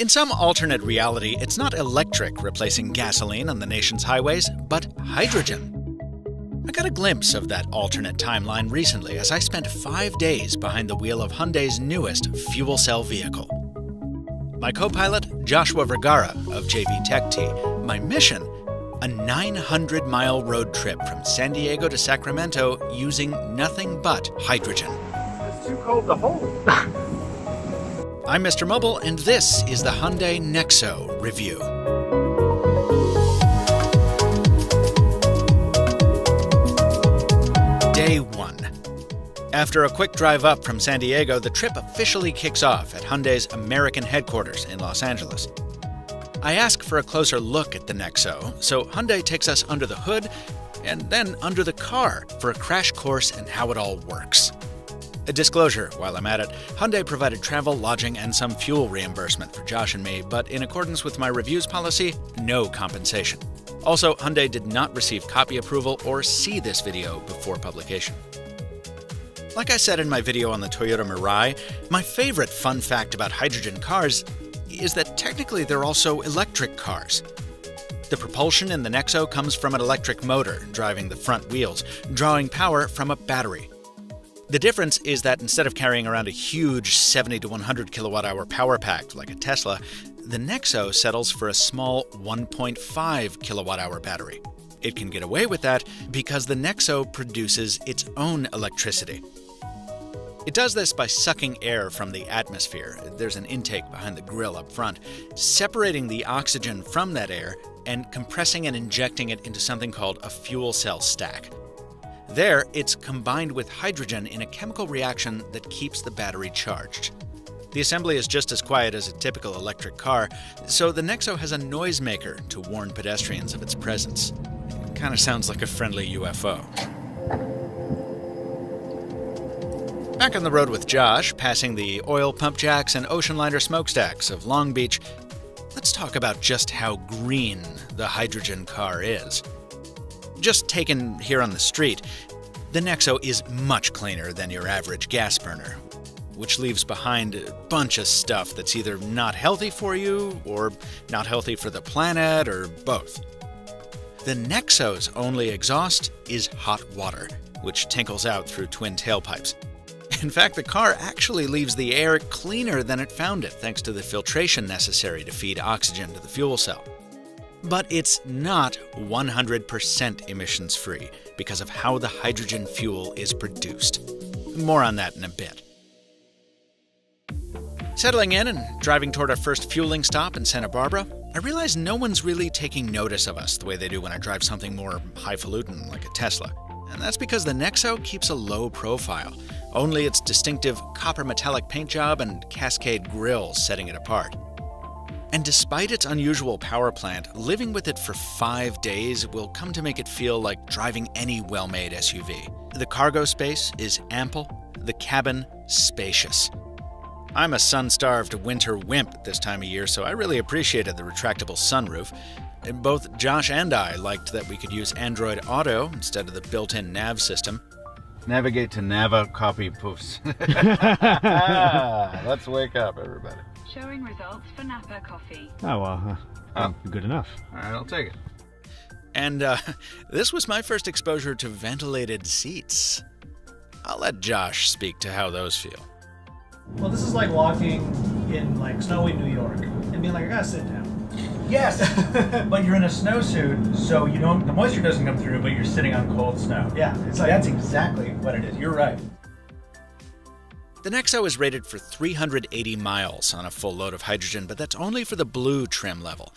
In some alternate reality, it's not electric replacing gasoline on the nation's highways, but hydrogen. I got a glimpse of that alternate timeline recently as I spent 5 days behind the wheel of Hyundai's newest fuel cell vehicle. My co-pilot, Joshua Vergara of JV Tech T. My mission, a 900-mile road trip from San Diego to Sacramento using nothing but hydrogen. It's too cold to hold. I'm Mr. Mobile, and this is the Hyundai NEXO review. Day 1. After a quick drive up from San Diego, the trip officially kicks off at Hyundai's American headquarters in Los Angeles. I ask for a closer look at the NEXO, so Hyundai takes us under the hood and then under the car for a crash course in how it all works. A disclosure, while I'm at it, Hyundai provided travel, lodging, and some fuel reimbursement for Josh and me, but in accordance with my reviews policy, no compensation. Also, Hyundai did not receive copy approval or see this video before publication. Like I said in my video on the Toyota Mirai, my favorite fun fact about hydrogen cars is that technically they're also electric cars. The propulsion in the NEXO comes from an electric motor driving the front wheels, drawing power from a battery. The difference is that instead of carrying around a huge 70 to 100 kilowatt-hour power pack like a Tesla, the NEXO settles for a small 1.5 kilowatt-hour battery. It can get away with that because the NEXO produces its own electricity. It does this by sucking air from the atmosphere. There's an intake behind the grille up front, separating the oxygen from that air and compressing and injecting it into something called a fuel cell stack. There, it's combined with hydrogen in a chemical reaction that keeps the battery charged. The assembly is just as quiet as a typical electric car, so the NEXO has a noisemaker to warn pedestrians of its presence. It kind of sounds like a friendly UFO. Back on the road with Josh, passing the oil pump jacks and ocean liner smokestacks of Long Beach, let's talk about just how green the hydrogen car is. Just taken here on the street, the NEXO is much cleaner than your average gas burner, which leaves behind a bunch of stuff that's either not healthy for you, or not healthy for the planet, or both. The NEXO's only exhaust is hot water, which tinkles out through twin tailpipes. In fact, the car actually leaves the air cleaner than it found it, thanks to the filtration necessary to feed oxygen to the fuel cell. But it's not 100% emissions-free because of how the hydrogen fuel is produced. More on that in a bit. Settling in and driving toward our first fueling stop in Santa Barbara, I realize no one's really taking notice of us the way they do when I drive something more highfalutin like a Tesla. And that's because the NEXO keeps a low profile, only its distinctive copper metallic paint job and Cascade grills setting it apart. And despite its unusual power plant, living with it for 5 days will come to make it feel like driving any well-made SUV. The cargo space is ample, the cabin spacious. I'm a sun-starved winter wimp at this time of year, so I really appreciated the retractable sunroof. Both Josh and I liked that we could use Android Auto instead of the built-in nav system. Navigate to Nava copy poofs. Let's wake up, everybody. Showing results for Napa coffee. Oh, well, good enough. All right, I'll take it. And this was my first exposure to ventilated seats. I'll let Josh speak to how those feel. Well, this is like walking in like snowy New York and being like, I gotta sit down. Yes, but you're in a snowsuit, so you don't. The moisture doesn't come through, but you're sitting on cold snow. Yeah, it's like That's exactly what it is. You're right. The NEXO is rated for 380 miles on a full load of hydrogen, but that's only for the blue trim level.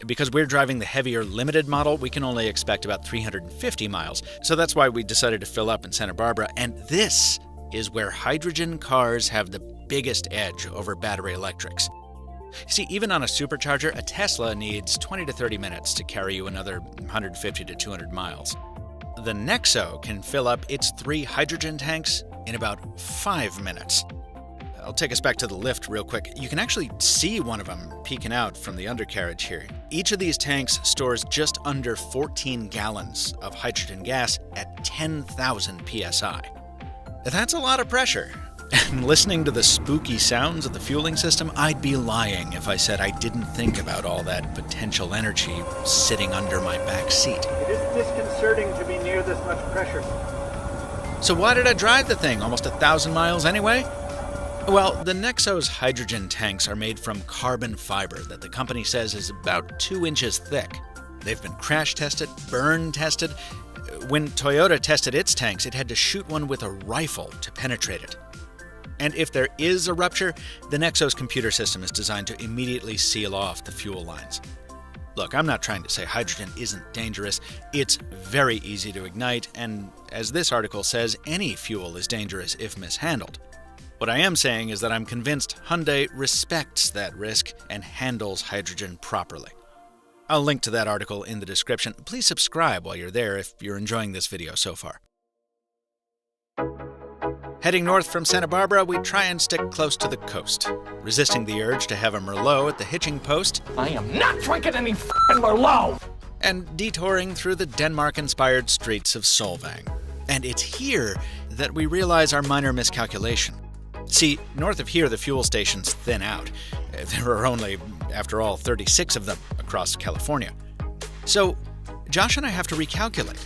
Because we're driving the heavier limited model, we can only expect about 350 miles. So that's why we decided to fill up in Santa Barbara, and this is where hydrogen cars have the biggest edge over battery electrics. See, even on a supercharger, a Tesla needs 20 to 30 minutes to carry you another 150 to 200 miles. The NEXO can fill up its 3 hydrogen tanks in about 5 minutes. I'll take us back to the lift real quick. You can actually see one of them peeking out from the undercarriage here. Each of these tanks stores just under 14 gallons of hydrogen gas at 10,000 psi. That's a lot of pressure. And listening to the spooky sounds of the fueling system, I'd be lying if I said I didn't think about all that potential energy sitting under my back seat. It is disconcerting to be near this much pressure. So why did I drive the thing almost 1,000 miles anyway? Well, the NEXO's hydrogen tanks are made from carbon fiber that the company says is about 2 inches thick. They've been crash tested, burn tested. When Toyota tested its tanks, it had to shoot one with a rifle to penetrate it. And if there is a rupture, the NEXO's computer system is designed to immediately seal off the fuel lines. Look, I'm not trying to say hydrogen isn't dangerous. It's very easy to ignite, and as this article says, any fuel is dangerous if mishandled. What I am saying is that I'm convinced Hyundai respects that risk and handles hydrogen properly. I'll link to that article in the description. Please subscribe while you're there if you're enjoying this video so far. Heading north from Santa Barbara, we try and stick close to the coast, resisting the urge to have a Merlot at the hitching post. I am not drinking any f***ing Merlot! And detouring through the Denmark-inspired streets of Solvang. And it's here that we realize our minor miscalculation. See, north of here, the fuel stations thin out. There are only, after all, 36 of them across California. So, Josh and I have to recalculate.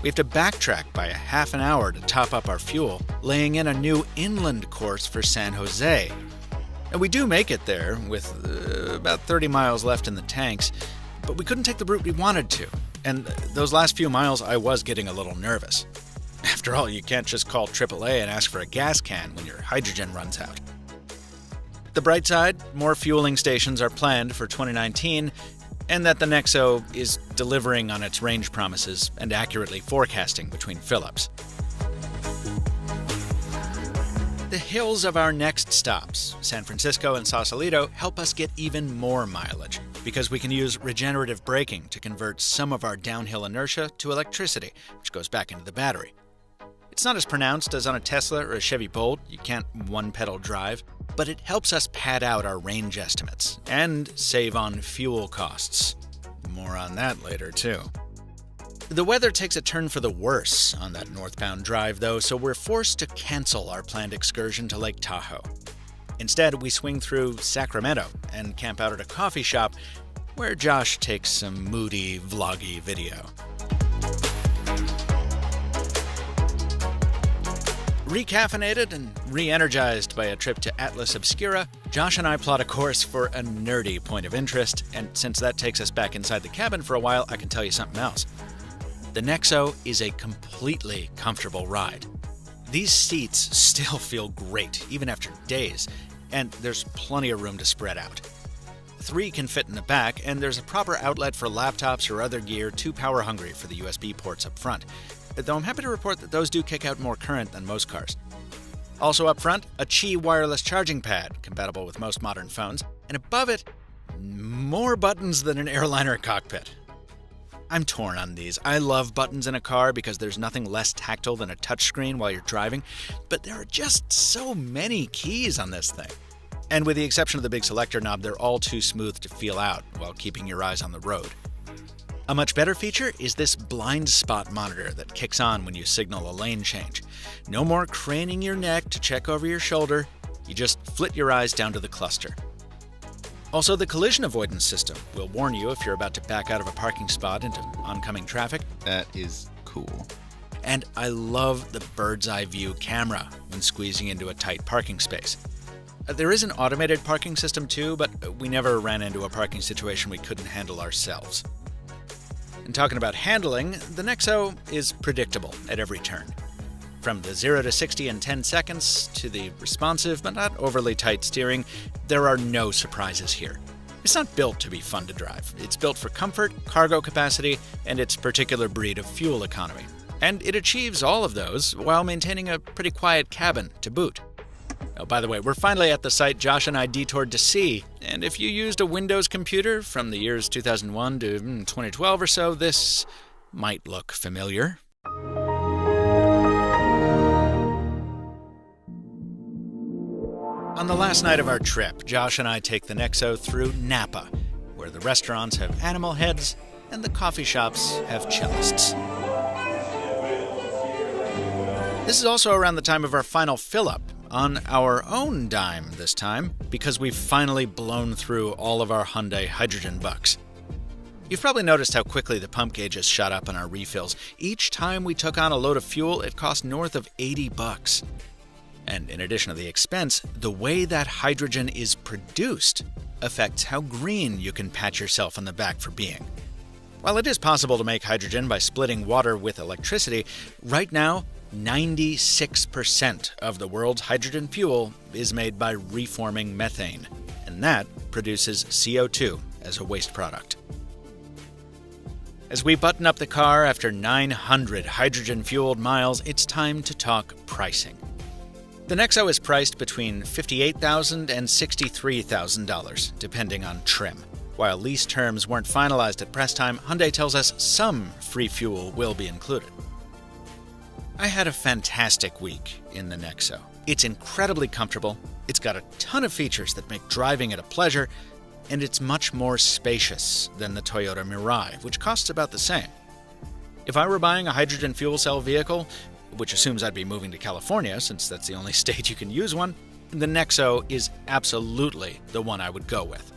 We have to backtrack by a half an hour to top up our fuel, laying in a new inland course for San Jose. And we do make it there, with about 30 miles left in the tanks, but we couldn't take the route we wanted to. And those last few miles, I was getting a little nervous. After all, you can't just call AAA and ask for a gas can when your hydrogen runs out. The bright side, more fueling stations are planned for 2019, and that the NEXO is delivering on its range promises and accurately forecasting between fill-ups. The hills of our next stops, San Francisco and Sausalito, help us get even more mileage because we can use regenerative braking to convert some of our downhill inertia to electricity, which goes back into the battery. It's not as pronounced as on a Tesla or a Chevy Bolt, you can't one-pedal drive, but it helps us pad out our range estimates and save on fuel costs. More on that later, too. The weather takes a turn for the worse on that northbound drive, though, so we're forced to cancel our planned excursion to Lake Tahoe. Instead, we swing through Sacramento and camp out at a coffee shop where Josh takes some moody, vloggy video. Recaffeinated and re-energized by a trip to Atlas Obscura, Josh and I plot a course for a nerdy point of interest, and since that takes us back inside the cabin for a while, I can tell you something else. The NEXO is a completely comfortable ride. These seats still feel great, even after days, and there's plenty of room to spread out. 3 can fit in the back, and there's a proper outlet for laptops or other gear too power-hungry for the USB ports up front. Though I'm happy to report that those do kick out more current than most cars. Also up front, a Qi wireless charging pad, compatible with most modern phones, and above it, more buttons than an airliner cockpit. I'm torn on these. I love buttons in a car because there's nothing less tactile than a touchscreen while you're driving, but there are just so many keys on this thing. And with the exception of the big selector knob, they're all too smooth to feel out while keeping your eyes on the road. A much better feature is this blind spot monitor that kicks on when you signal a lane change. No more craning your neck to check over your shoulder, you just flit your eyes down to the cluster. Also, the collision avoidance system will warn you if you're about to back out of a parking spot into oncoming traffic. That is cool. And I love the bird's eye view camera when squeezing into a tight parking space. There is an automated parking system too, but we never ran into a parking situation we couldn't handle ourselves. And talking about handling, the NEXO is predictable at every turn. From the 0 to 60 in 10 seconds to the responsive but not overly tight steering, there are no surprises here. It's not built to be fun to drive. It's built for comfort, cargo capacity, and its particular breed of fuel economy. And it achieves all of those while maintaining a pretty quiet cabin to boot. Oh, by the way, we're finally at the site Josh and I detoured to see, and if you used a Windows computer from the years 2001 to 2012 or so, this might look familiar. On the last night of our trip, Josh and I take the NEXO through Napa, where the restaurants have animal heads and the coffee shops have cellists. This is also around the time of our final fill-up, on our own dime this time, because we've finally blown through all of our Hyundai hydrogen bucks. You've probably noticed how quickly the pump gauges shot up on our refills. Each time we took on a load of fuel, it cost north of $80. And in addition to the expense, the way that hydrogen is produced affects how green you can pat yourself on the back for being. While it is possible to make hydrogen by splitting water with electricity, right now, 96% of the world's hydrogen fuel is made by reforming methane, and that produces CO2 as a waste product. As we button up the car after 900 hydrogen-fueled miles, it's time to talk pricing. The NEXO is priced between $58,000 and $63,000, depending on trim. While lease terms weren't finalized at press time, Hyundai tells us some free fuel will be included. I had a fantastic week in the NEXO. It's incredibly comfortable, it's got a ton of features that make driving it a pleasure, and it's much more spacious than the Toyota Mirai, which costs about the same. If I were buying a hydrogen fuel cell vehicle, which assumes I'd be moving to California since that's the only state you can use one, the NEXO is absolutely the one I would go with.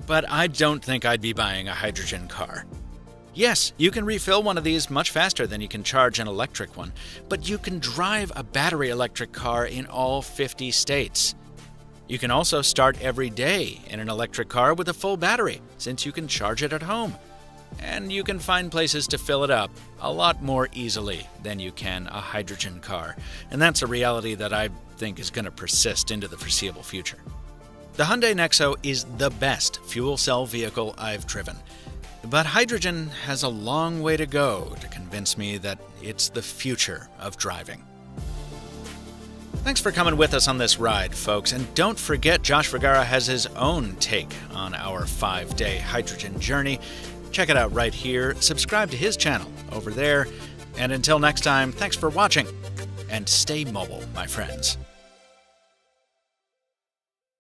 But I don't think I'd be buying a hydrogen car. Yes, you can refill one of these much faster than you can charge an electric one, but you can drive a battery electric car in all 50 states. You can also start every day in an electric car with a full battery, since you can charge it at home. And you can find places to fill it up a lot more easily than you can a hydrogen car. And that's a reality that I think is going to persist into the foreseeable future. The Hyundai NEXO is the best fuel cell vehicle I've driven. But hydrogen has a long way to go to convince me that it's the future of driving. Thanks for coming with us on this ride, folks. And don't forget, Josh Vergara has his own take on our 5-day hydrogen journey. Check it out right here. Subscribe to his channel over there. And until next time, thanks for watching. And stay mobile, my friends.